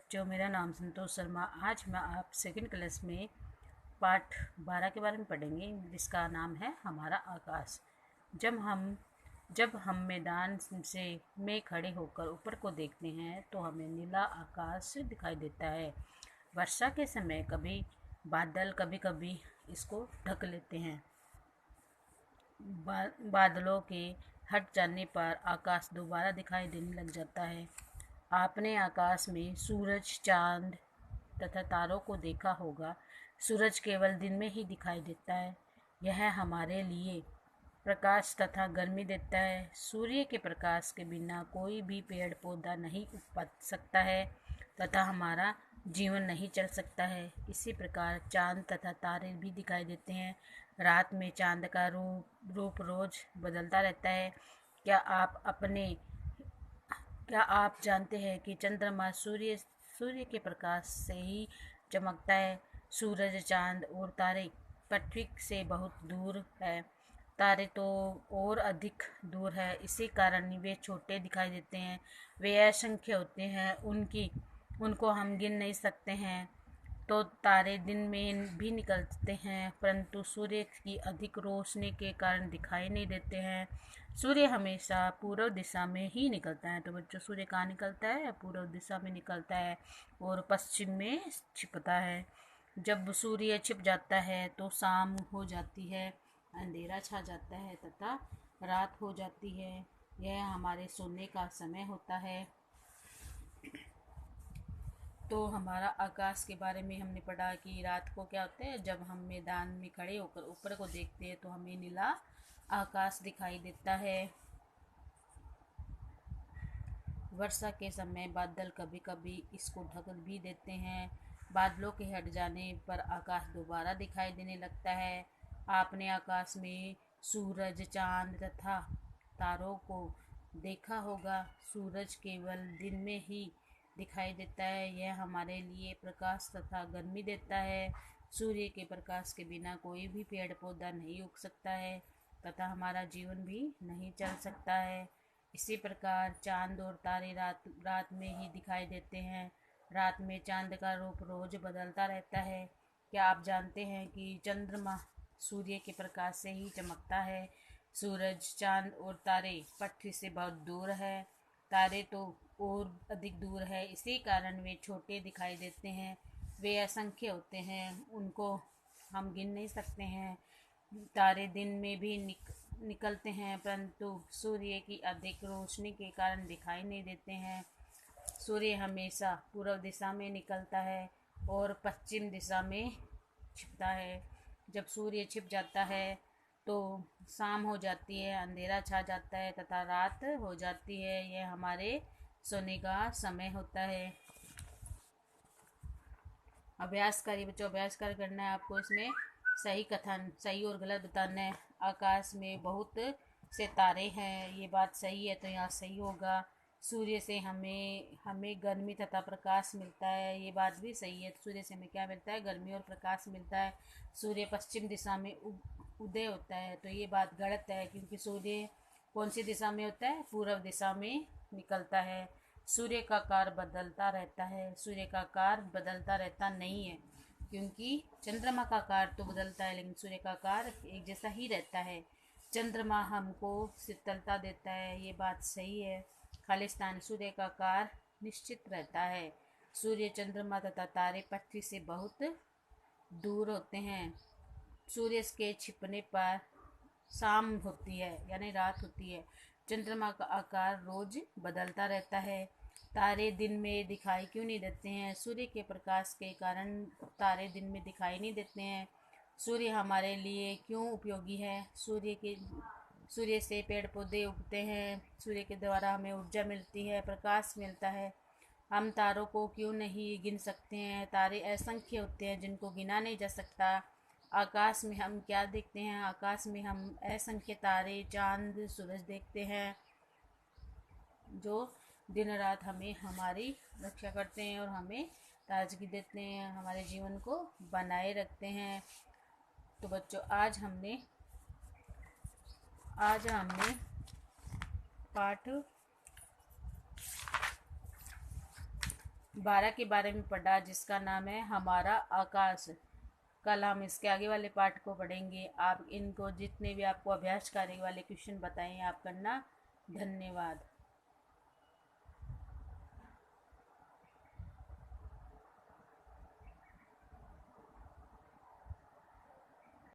बच्चों, मेरा नाम संतोष शर्मा। आज मैं आप सेकंड क्लास में पाठ 12 के बारे में पढ़ेंगे, जिसका नाम है हमारा आकाश। जब हम मैदान से में खड़े होकर ऊपर को देखते हैं तो हमें नीला आकाश दिखाई देता है। वर्षा के समय कभी बादल कभी कभी इसको ढक लेते हैं। बादलों के हट जाने पर आकाश दोबारा दिखाई देने लग जाता है। आपने आकाश में सूरज, चांद तथा तारों को देखा होगा। सूरज केवल दिन में ही दिखाई देता है। यह हमारे लिए प्रकाश तथा गर्मी देता है। सूर्य के प्रकाश के बिना कोई भी पेड़ पौधा नहीं उग पा सकता है तथा हमारा जीवन नहीं चल सकता है। इसी प्रकार चांद तथा तारे भी दिखाई देते हैं। रात में चांद का रूप रोज बदलता रहता है। क्या आप अपने क्या आप जानते हैं कि चंद्रमा सूर्य के प्रकाश से ही चमकता है। सूरज, चांद और तारे पृथ्वी से बहुत दूर है। तारे तो और अधिक दूर है। इसी कारण वे छोटे दिखाई देते हैं। वे असंख्य होते हैं, उनको हम गिन नहीं सकते हैं। तो तारे दिन में भी निकलते हैं, परंतु सूर्य की अधिक रोशनी के कारण दिखाई नहीं देते हैं। सूर्य हमेशा पूर्व दिशा में ही निकलता है। तो बच्चों, सूर्य कहाँ निकलता है? पूर्व दिशा में निकलता है और पश्चिम में छिपता है। जब सूर्य छिप जाता है तो शाम हो जाती है, अंधेरा छा जाता है तथा रात हो जाती है। यह हमारे सोने का समय होता है। तो हमारा आकाश के बारे में हमने पढ़ा कि रात को क्या होता है, जब हम मैदान में खड़े होकर ऊपर को देखते हैं तो हमें नीला आकाश दिखाई देता है। वर्षा के समय बादल कभी कभी इसको ढक भी देते हैं। बादलों के हट जाने पर आकाश दोबारा दिखाई देने लगता है। आपने आकाश में सूरज, चांद तथा तारों को देखा होगा। सूरज केवल दिन में ही दिखाई देता है। यह हमारे लिए प्रकाश तथा गर्मी देता है। सूर्य के प्रकाश के बिना कोई भी पेड़ पौधा नहीं उग सकता है तथा हमारा जीवन भी नहीं चल सकता है। इसी प्रकार चांद और तारे रात रात में ही दिखाई देते हैं। रात में चांद का रूप रोज बदलता रहता है। क्या आप जानते हैं कि चंद्रमा सूर्य के प्रकाश से ही चमकता है? सूरज, चांद और तारे पृथ्वी से बहुत दूर है। तारे तो और अधिक दूर है। इसी कारण वे छोटे दिखाई देते हैं। वे असंख्य होते हैं, उनको हम गिन नहीं सकते हैं। तारे दिन में भी निकलते हैं, परंतु सूर्य की अधिक रोशनी के कारण दिखाई नहीं देते हैं। सूर्य हमेशा पूर्व दिशा में निकलता है और पश्चिम दिशा में छिपता है। जब सूर्य छिप जाता है तो शाम हो जाती है, अंधेरा छा जाता है तथा रात हो जाती है। यह हमारे सोने का समय होता है। अभ्यास करिए बच्चों, अभ्यास कार्य करना है आपको। इसमें सही और गलत बताना है। आकाश में बहुत से तारे हैं, ये बात सही है तो यहाँ सही होगा। सूर्य से हमें हमें गर्मी तथा प्रकाश मिलता है, ये बात भी सही है। सूर्य से हमें क्या मिलता है? गर्मी और प्रकाश मिलता है। सूर्य पश्चिम दिशा में उदय होता है, तो ये बात गलत है, क्योंकि सूर्य कौन सी दिशा में होता है? पूर्व दिशा में निकलता है। सूर्य का आकार बदलता रहता है। सूर्य का आकार बदलता रहता नहीं है, क्योंकि चंद्रमा का आकार तो बदलता है लेकिन सूर्य का आकार एक जैसा ही रहता है। चंद्रमा हमको शीतलता देता है, ये बात सही है। खालिस्तान सूर्य का आकार निश्चित रहता है। सूर्य, चंद्रमा तथा तारे पृथ्वी से बहुत दूर होते हैं। सूर्य के छिपने पर शाम होती है, यानी रात होती है। चंद्रमा का आकार रोज बदलता रहता है। तारे दिन में दिखाई क्यों नहीं देते हैं? सूर्य के प्रकाश के कारण तारे दिन में दिखाई नहीं देते हैं। सूर्य हमारे लिए क्यों उपयोगी है? सूर्य से पेड़ पौधे उगते हैं। सूर्य के द्वारा हमें ऊर्जा मिलती है, प्रकाश मिलता है। हम तारों को क्यों नहीं गिन सकते हैं? तारे असंख्य होते हैं, जिनको गिना नहीं जा सकता। आकाश में हम क्या देखते हैं? आकाश में हम असंख्य तारे, चांद, सूरज देखते हैं, जो दिन रात हमें हमारी रक्षा करते हैं और हमें ताजगी देते हैं, हमारे जीवन को बनाए रखते हैं। तो बच्चों, आज हमने पाठ 12 के बारे में पढ़ा जिसका नाम है हमारा आकाश। कल हम इसके आगे वाले पार्ट को पढ़ेंगे। आप इनको जितने भी आपको अभ्यास कार्य वाले क्वेश्चन बताएं आप करना। धन्यवाद।